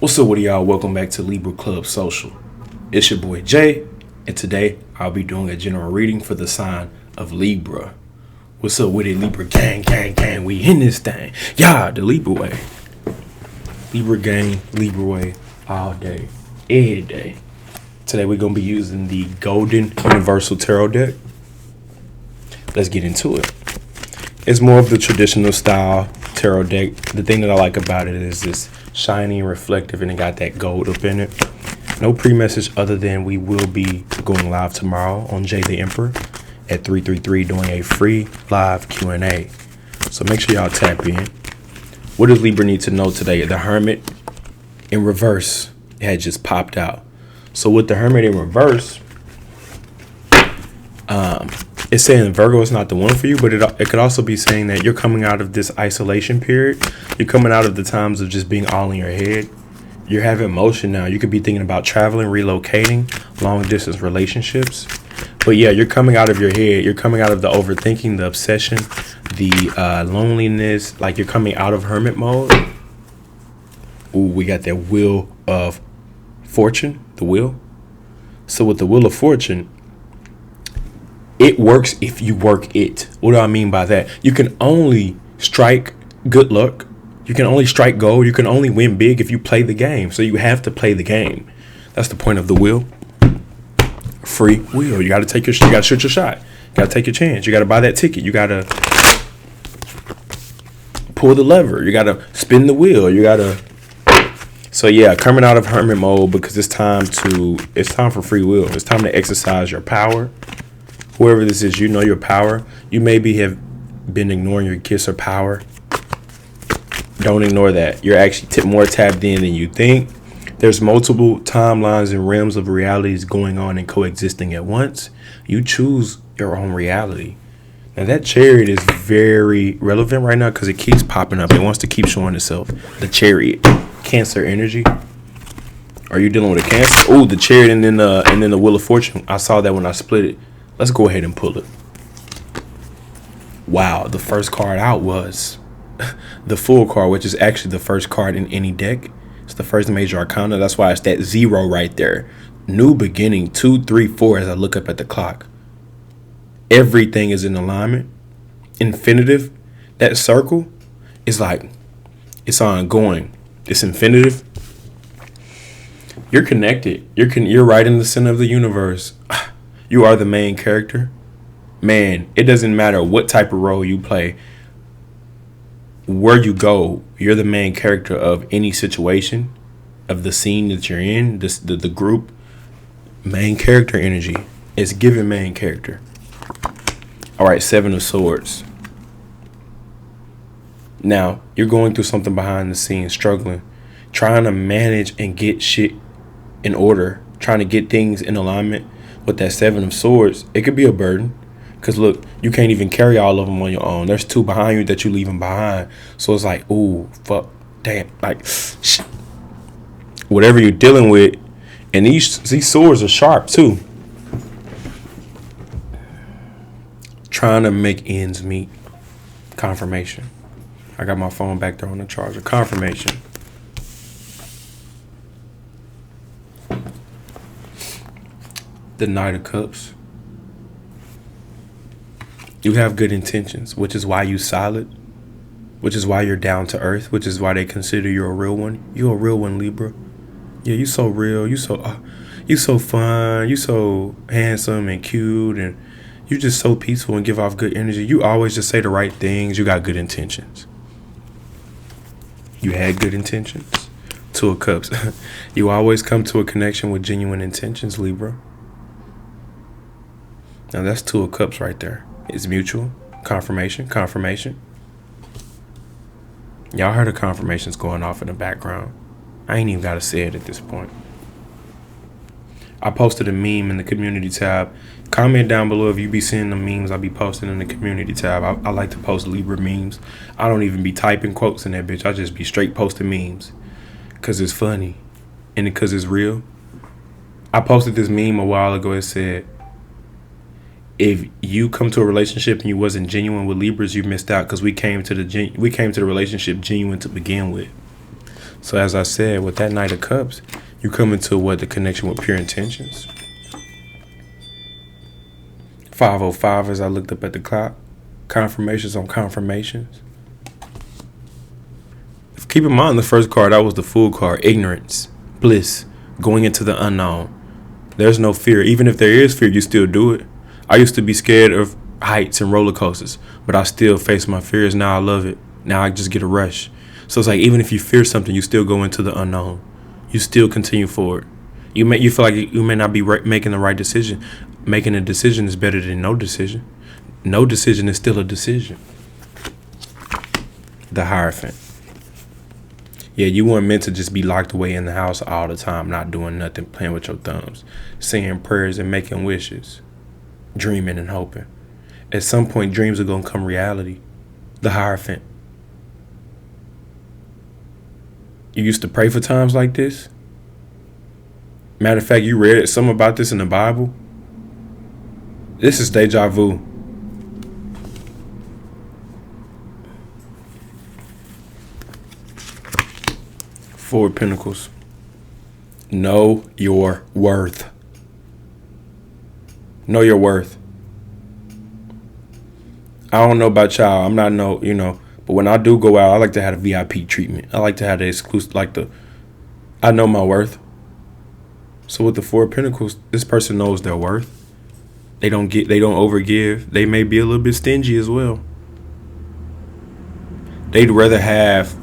What's up with y'all? Welcome back to Libra Club Social. It's your boy Jay, and today I'll be doing a general reading for the sign of Libra. What's up with it, Libra gang, gang, gang? We in this thing. Yeah, the Libra way. Libra gang, Libra way, all day, every day. Today we're going to be using the Golden Universal Tarot deck. Let's get into it. It's more of the traditional style tarot deck. The thing that I like about it is this shiny and reflective, and it got that gold up in it. No pre-message other than we will be going live tomorrow on Jay the Emperor at 333 doing a free live Q&A. So make sure y'all tap in. What does Libra need to know today? The Hermit in reverse had just popped out. So with the Hermit in reverse, it's saying Virgo is not the one for you, but it could also be saying that you're coming out of this isolation period. You're coming out of the times of just being all in your head. You're having motion now. You could be thinking about traveling, relocating, long distance relationships. But yeah, you're coming out of your head. You're coming out of the overthinking, the obsession, the loneliness. Like you're coming out of hermit mode. Ooh, we got that Wheel of Fortune, the wheel. So with the Wheel of Fortune, it works if you work it. What do I mean by that? You can only strike good luck. You can only strike gold. You can only win big if you play the game. So you have to play the game. That's the point of the wheel. Free will. You got to take your. You got to shoot your shot. You got to take your chance. You got to buy that ticket. You got to pull the lever. You got to spin the wheel. You got to. So yeah, coming out of hermit mode because it's time for free will. It's time to exercise your power. Whoever this is, you know your power. You maybe have been ignoring your gifts or power. Don't ignore that. You're actually more tapped in than you think. There's multiple timelines and realms of realities going on and coexisting at once. You choose your own reality. Now that Chariot is very relevant right now because it keeps popping up. It wants to keep showing itself. The Chariot, Cancer energy. Are you dealing with a Cancer? Oh, the Chariot and then the Wheel of Fortune. I saw that when I split it. Let's go ahead and pull it. Wow, the first card out was the Fool card, which is actually the first card in any deck. It's the first major arcana. That's why it's that 0 right there. New beginning, 2, 3, 4 as I look up at the clock. Everything is in alignment. Infinitive, that circle is like, it's ongoing. It's infinitive. You're connected. You're right in the center of the universe. You are the main character. Man, it doesn't matter what type of role you play. Where you go, you're the main character of any situation, of the scene that you're in, the group. Main character energy. It's given main character. All right, 7 of Swords. Now, you're going through something behind the scenes, struggling, trying to manage and get shit in order, trying to get things in alignment. With that 7 of Swords, it could be a burden. Because look, you can't even carry all of them on your own. There's 2 behind you that you're leaving behind. So it's like, ooh, fuck, damn. Like, shit. Whatever you're dealing with. And these swords are sharp too. Trying to make ends meet. Confirmation. I got my phone back there on the charger. Confirmation. The Knight of Cups. You have good intentions, which is why you solid, which is why you're down to earth, which is why they consider you a real one. You're a real one, Libra. Yeah, you so real. You so fun. You so handsome and cute, and you just so peaceful and give off good energy. You always just say the right things. You got good intentions. You had good intentions. 2 of Cups. You always come to a connection with genuine intentions, Libra. Now that's 2 of Cups right there. It's mutual. Confirmation. Confirmation. Y'all heard the confirmations going off in the background. I ain't even got to say it at this point. I posted a meme in the community tab. Comment down below if you be seeing the memes I be posting in the community tab. I like to post Libra memes. I don't even be typing quotes in that bitch. I just be straight posting memes. Because it's funny. And because it's real. I posted this meme a while ago. It said, if you come to a relationship and you wasn't genuine with Libras, you missed out because we came to the relationship genuine to begin with. So as I said, with that Knight of Cups, you come into what? The connection with pure intentions. 505 as I looked up at the clock. Confirmations on confirmations. Keep in mind the first card, that was the Fool card. Ignorance, bliss, going into the unknown. There's no fear. Even if there is fear, you still do it. I used to be scared of heights and roller coasters, but I still face my fears. Now I love it. Now I just get a rush. So it's like, even if you fear something, you still go into the unknown. You still continue forward. You feel like you may not be making the right decision. Making a decision is better than no decision. No decision is still a decision. The Hierophant. Yeah, you weren't meant to just be locked away in the house all the time, not doing nothing, playing with your thumbs, saying prayers and making wishes, dreaming and hoping. At some point, dreams are going to come reality. The Hierophant. You used to pray for times like this? Matter of fact, you read something about this in the Bible? This is deja vu. Four of Pentacles. Know your worth. Know your worth. I don't know about y'all. I'm not but when I do go out, I like to have a VIP treatment. I like to have the exclusive, I know my worth. So with the Four of Pentacles, this person knows their worth. They don't overgive. They may be a little bit stingy as well. They'd rather have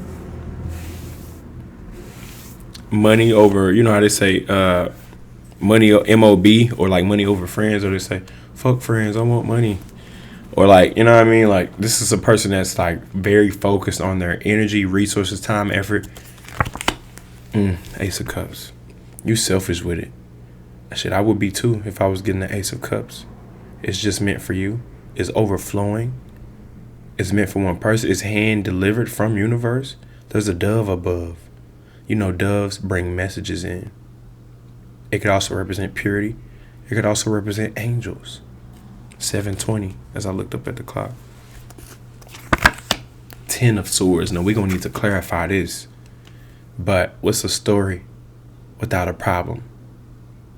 money over, how they say, money MOB, or like money over friends, or they say, fuck friends, I want money. Or like, you know what I mean? Like, this is a person that's like very focused on their energy, resources, time, effort. Ace of Cups. You selfish with it. Shit, I would be too if I was getting the Ace of Cups. It's just meant for you. It's overflowing. It's meant for one person. It's hand delivered from universe. There's a dove above. Doves bring messages in. It could also represent purity. It could also represent angels. 7:20 as I looked up at the clock. 10 of Swords. Now we're going to need to clarify this. But what's a story without a problem?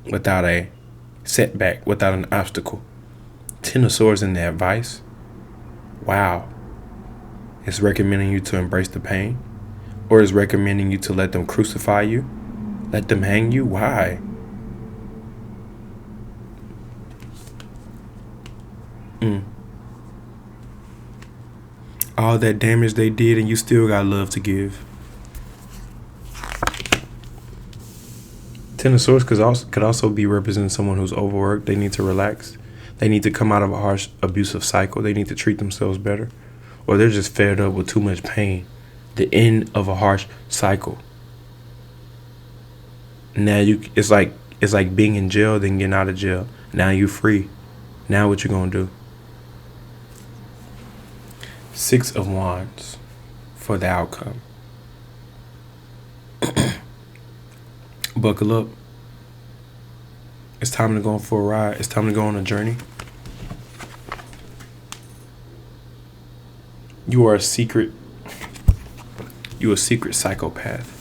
Without a setback? Without an obstacle? 10 of Swords in the advice. Wow. It's recommending you to embrace the pain. Or is recommending you to let them crucify you? Let them hang you? Why? All that damage they did, and you still got love to give. 10 of Swords could also be representing someone who's overworked. They need to relax. They need to come out of a harsh, abusive cycle. They need to treat themselves better. Or they're just fed up with too much pain. The end of a harsh cycle. Now it's like being in jail, then getting out of jail. Now you free. Now what you gonna do? 6 of Wands for the outcome. Buckle up. It's time to go for a ride. It's time to go on a journey. You are a secret psychopath.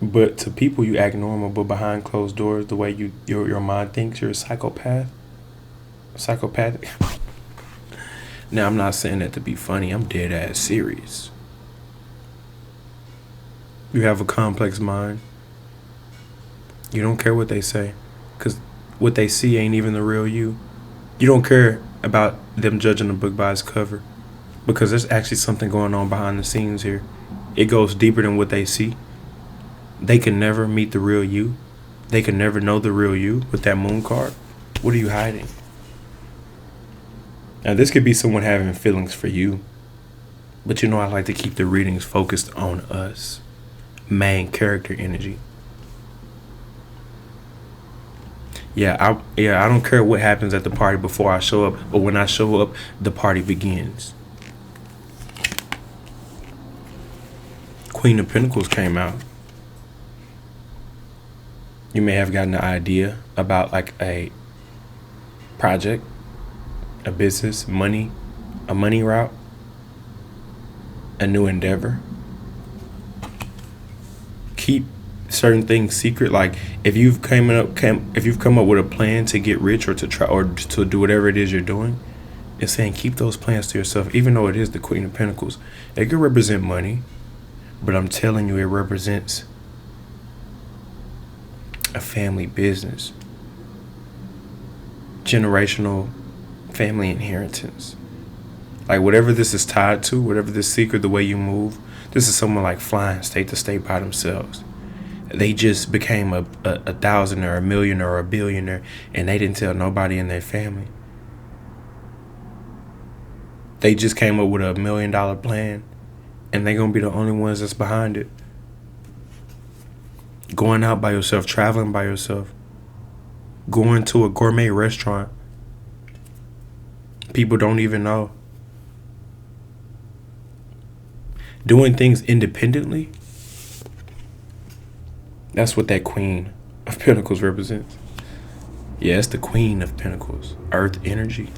But to people, you act normal, but behind closed doors, the way your mind thinks, you're a psychopath. Psychopathic. Now, I'm not saying that to be funny. I'm dead ass serious. You have a complex mind. You don't care what they say, because what they see ain't even the real you. You don't care about them judging a book by its cover, because there's actually something going on behind the scenes here. It goes deeper than what they see. They can never meet the real you. They can never know the real you with that moon card. What are you hiding? Now, this could be someone having feelings for you, but I like to keep the readings focused on us. Main character energy. I don't care what happens at the party before I show up, but when I show up, the party begins. Queen of Pentacles came out. You may have gotten an idea about like a project, a business, money, a money route, a new endeavor. keep certain things secret. Like if you've come up with a plan to get rich or to try or to do whatever it is you're doing, it's saying keep those plans to yourself. Even though it is the Queen of Pentacles, it could represent money, but I'm telling you, it represents a family business, generational family inheritance. Like whatever this is tied to, whatever this secret, the way you move, this is someone like flying state to state by themselves. They just became a thousandaire, a millionaire, or a billionaire, and they didn't tell nobody in their family. They just came up with $1 million plan, and they're going to be the only ones that's behind it. Going out by yourself, traveling by yourself, going to a gourmet restaurant. People don't even know. Doing things independently. That's what that Queen of Pentacles represents. Yeah, it's the Queen of Pentacles. Earth energy.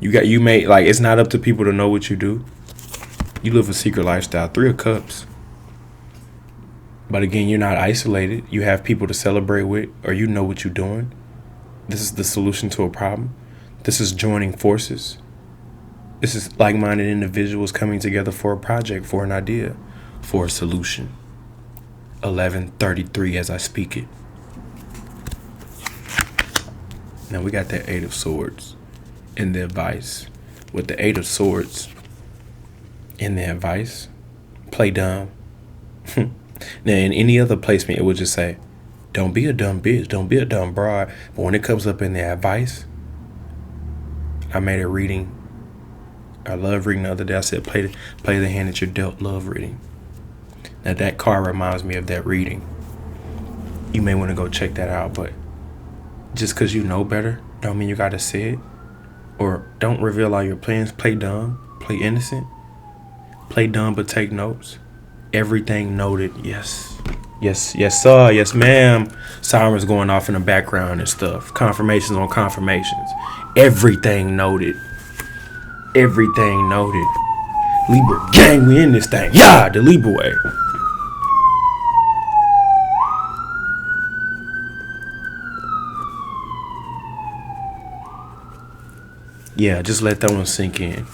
It's not up to people to know what you do. You live a secret lifestyle. 3 of Cups. But again, you're not isolated. You have people to celebrate with, or you know what you're doing. This is the solution to a problem. This is joining forces. This is like-minded individuals coming together for a project, for an idea, for a solution. 11:33 as I speak it. Now we got that 8 of Swords in the advice. With the 8 of Swords in the advice, play dumb. Now in any other placement, it would just say, don't be a dumb bitch, don't be a dumb broad. But when it comes up in the advice, I made a reading. I love reading the other day. I said, play the hand that you're dealt, love reading. Now that card reminds me of that reading. You may want to go check that out, but just because you know better don't mean you got to say it. Or don't reveal all your plans. Play dumb, play innocent, play dumb but take notes. Everything noted. Yes, sir, yes ma'am. Sirens going off in the background and stuff. Confirmations on confirmations. Everything noted. Everything noted. Libra gang, we in this thing. Yeah, the Libra way. Yeah, just let that one sink in.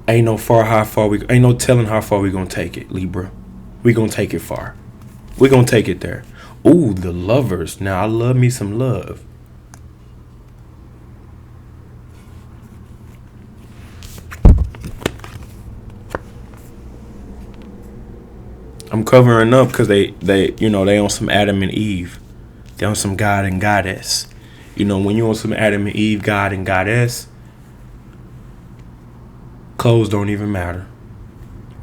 Ain't no telling how far we gonna take it, Libra. We gonna take it far. We gonna take it there. Ooh, the Lovers. Now I love me some love. I'm covering up because they on some Adam and Eve. They on some God and Goddess. When you on some Adam and Eve, God and Goddess, clothes don't even matter.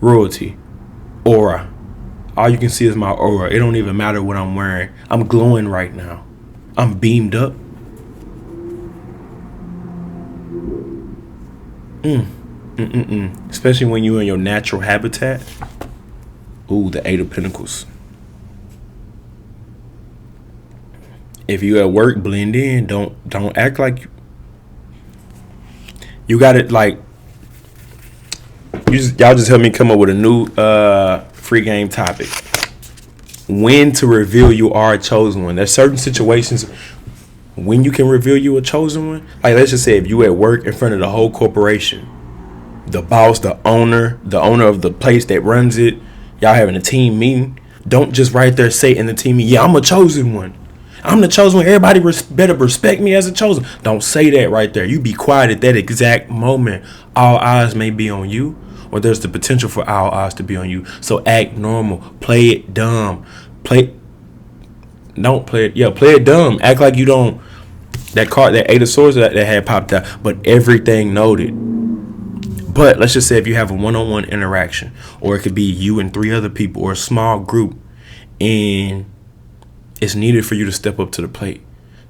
Royalty. Aura. All you can see is my aura. It don't even matter what I'm wearing. I'm glowing right now. I'm beamed up. Especially when you're in your natural habitat. Ooh, the 8 of Pentacles. If you at work, blend in. Don't act like you got it. Like y'all just help me come up with a new free game topic. When to reveal you are a chosen one. There's certain situations when you can reveal you a chosen one. Like let's just say if you at work in front of the whole corporation, the boss, the owner of the place that runs it. Y'all having a team meeting. Don't just right there say in the team meeting, yeah, I'm a chosen one. I'm the chosen one. Everybody better respect me as a chosen. Don't say that right there. You be quiet at that exact moment. All eyes may be on you, or there's the potential for all eyes to be on you. So act normal. Play it dumb. Don't play it. Yeah, play it dumb. Act like you don't. That card, that 8 of Swords that had popped out, but everything noted. But let's just say if you have a one-on-one interaction, or it could be you and 3 other people, or a small group, and it's needed for you to step up to the plate.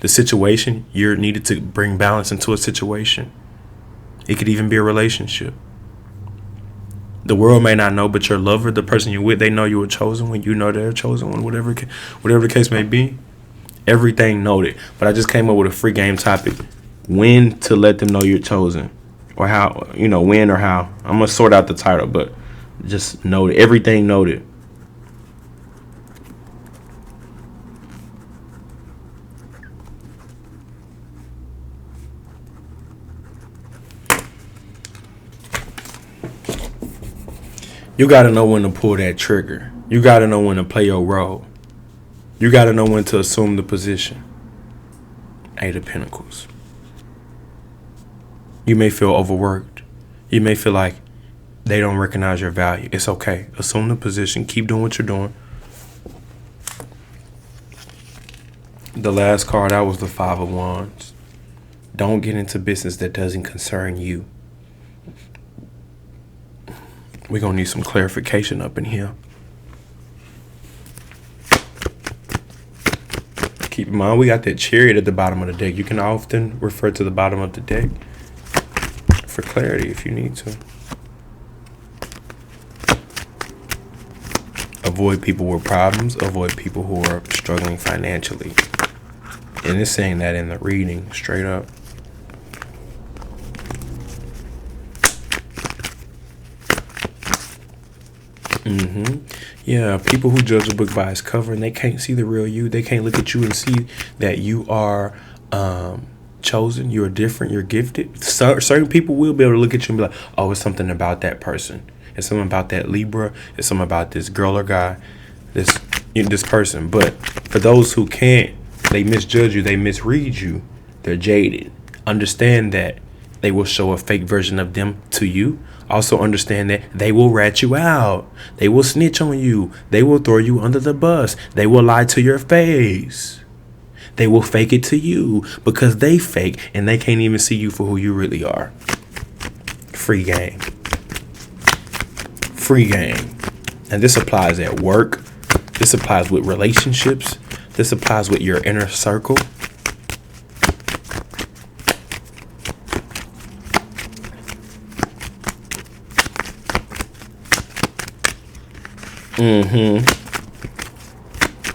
The situation, you're needed to bring balance into a situation. It could even be a relationship. The world may not know, but your lover, the person you're with, they know you were chosen when you know they're chosen one, whatever the case may be. Everything noted. But I just came up with a free game topic. When to let them know you're chosen. or how, when or how. I'm going to sort out the title, but just note it. Everything noted. You got to know when to pull that trigger. You got to know when to play your role. You got to know when to assume the position. Eight of Pentacles. You may feel overworked. You may feel like they don't recognize your value. It's okay. Assume the position. Keep doing what you're doing. The last card out was the Five of Wands. Don't get into business that doesn't concern you. We're going to need some clarification up in here. Keep in mind, we got that Chariot at the bottom of the deck. You can often refer to the bottom of the deck for clarity if you need to. Avoid people with problems. Avoid people who are struggling financially. And it's saying that in the reading, straight up. Yeah, people who judge a book by its cover and they can't see the real you. They can't look at you and see that you are chosen, you're different, you're gifted. Certain people will be able to look at you and be like, oh, it's something about that person. It's something about that Libra. It's something about this girl or guy, this person. But for those who can't, they misjudge you, they misread you, they're jaded. Understand that they will show a fake version of them to you. Also understand that they will rat you out. They will snitch on you. They will throw you under the bus. They will lie to your face. They will fake it to you because they fake and they can't even see you for who you really are. Free game. Free game. And this applies at work. This applies with relationships. This applies with your inner circle.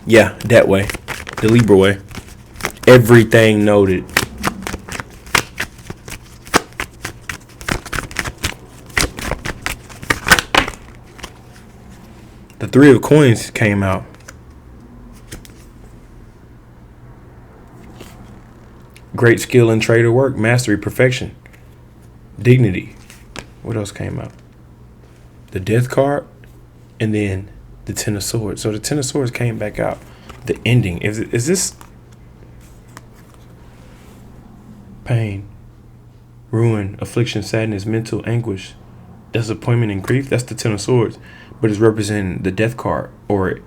Yeah, that way. The Libra way. Everything noted. The Three of Coins came out. Great skill in trade or work, mastery, perfection, dignity. What else came out? The Death card, and then the Ten of Swords. So the Ten of Swords came back out. The ending. Is this pain, ruin, affliction, sadness, mental anguish, disappointment, and grief? That's the Ten of Swords. But it's representing the Death card, or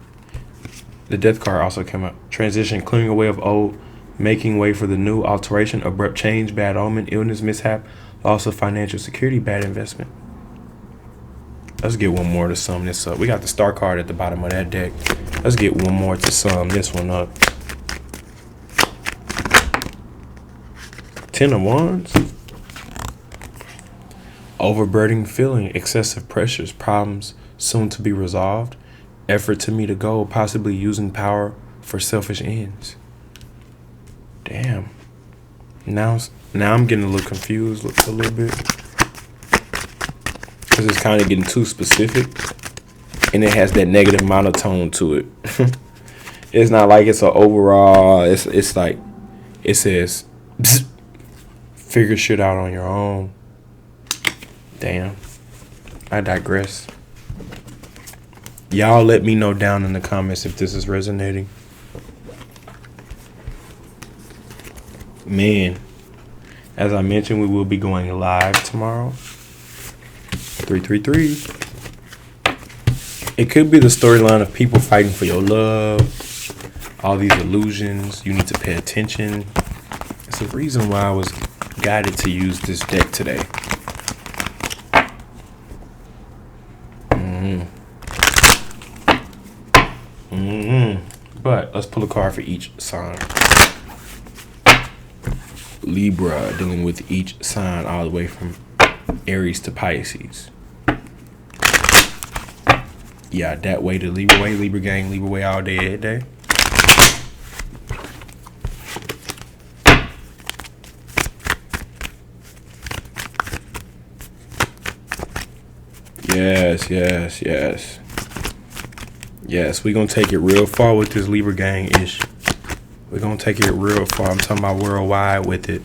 the Death card also came out. Transition, clearing away of old, making way for the new, alteration, abrupt change, bad omen, illness, mishap, loss of financial security, bad investment. Let's get one more to sum this up. We got the Star card at the bottom of that deck. Let's get one more to sum this one up. Ten of Wands. Overburdening feeling, excessive pressures, problems soon to be resolved, effort to meet a goal, possibly using power for selfish ends. Damn. Now I'm getting a little confused a little bit. Because it's kind of getting too specific. And it has that negative monotone to it. It's not like it's an overall. It's like, it says, figure shit out on your own. Damn. I digress. Y'all let me know down in the comments if this is resonating. Man, as I mentioned, we will be going live tomorrow. 333. It could be the storyline of people fighting for your love. All these illusions. You need to pay attention. It's the reason why I was guided to use this deck today. But let's pull a card for each sign. Libra, dealing with each sign all the way from Aries to Pisces. Yeah, that way to Libra way, Libra gang, Libra way all day, every day. Yes, yes, yes. Yes, we're going to take it real far with this Libra gang-ish. We're going to take it real far. I'm talking about worldwide with it.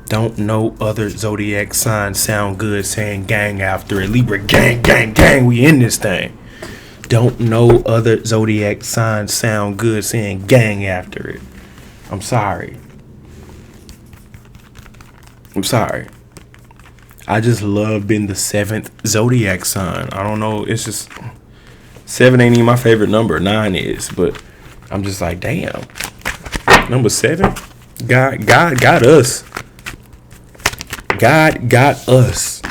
Don't no other zodiac sign sound good saying gang after it. Libra gang, gang, gang. We in this thing. Don't no other zodiac sign sound good saying gang after it. I'm sorry. I'm sorry. I just love being the 7th zodiac sign. I don't know. It's just 7 ain't even my favorite number. 9 is, but I'm just like, damn. Number 7, God got us. God got us.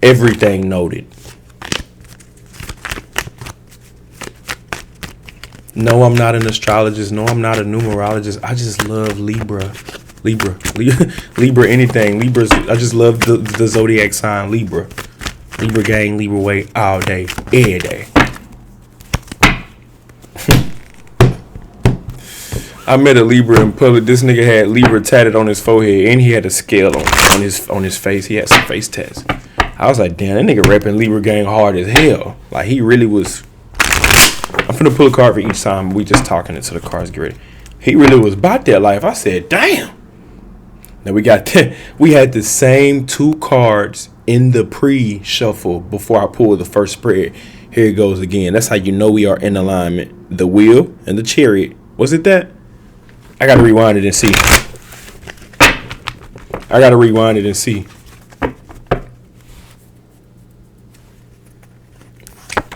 Everything noted. No, I'm not an astrologist. No, I'm not a numerologist. I just love Libra. Libra, anything. Libras, I just love the zodiac sign Libra. Libra gang, Libra way, all day, every day. I met a Libra in public. This nigga had Libra tatted on his forehead, and he had a scale on his face. He had some face tats. I was like, damn, that nigga repping Libra gang hard as hell. Like, he really was. I'm finna pull a card for each time. We just talking until the cards get ready. He really was about that life. I said, damn. Now we had the same 2 cards in the pre-shuffle before I pulled the first spread. Here it goes again. That's how you know we are in alignment. The wheel and the chariot. Was it that? I gotta rewind it and see.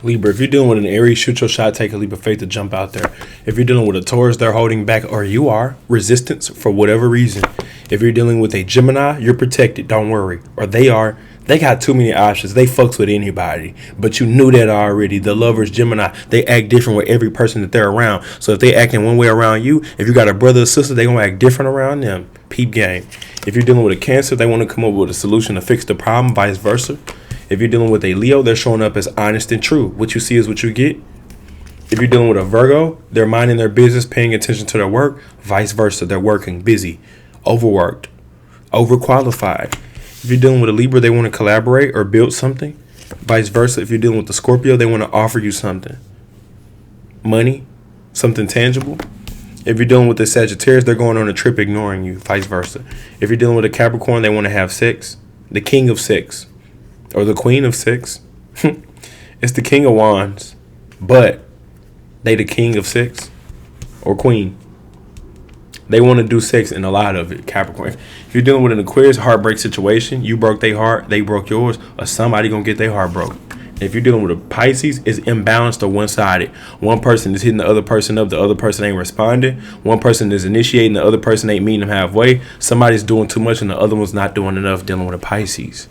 Libra, if you're dealing with an Aries, shoot your shot, take a leap of faith to jump out there. If you're dealing with a Taurus, they're holding back, or you are, resistance for whatever reason. If you're dealing with a Gemini, you're protected, don't worry. Or they got too many options. They fucks with anybody. But you knew that already. The lovers, Gemini, they act different with every person that they're around. So if they acting one way around you, if you got a brother or sister, they gonna act different around them. Peep game. If you're dealing with a Cancer, they want to come up with a solution to fix the problem, vice versa. If you're dealing with a Leo, they're showing up as honest and true. What you see is what you get. If you're dealing with a Virgo, they're minding their business, paying attention to their work. Vice versa, they're working, busy, overworked, overqualified. If you're dealing with a Libra, they want to collaborate or build something. Vice versa, if you're dealing with the Scorpio, they want to offer you something. Money, something tangible. If you're dealing with the Sagittarius, they're going on a trip ignoring you. Vice versa. If you're dealing with a Capricorn, they want to have sex. The king of sex. Or the queen of sex. It's the king of wands. But they the king of sex. Or queen. They want to do sex and a lot of it, Capricorn. If you're dealing with an Aquarius heartbreak situation, you broke their heart, they broke yours, or somebody gonna get their heart broke. If you're dealing with a Pisces, it's imbalanced or one-sided. One person is hitting the other person up, the other person ain't responding. One person is initiating, the other person ain't meeting them halfway. Somebody's doing too much and the other one's not doing enough, dealing with a Pisces.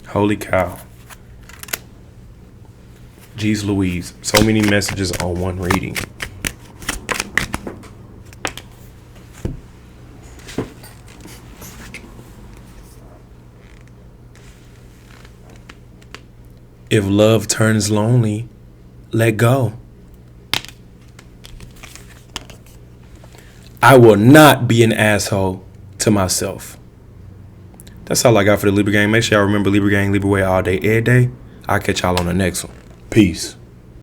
Holy cow. Jeez Louise. So many messages on one reading. If love turns lonely, let go. I will not be an asshole to myself. That's all I got for the Libra Gang. Make sure y'all remember Libra Gang, Libra Way all day, every day. I'll catch y'all on the next one. Peace.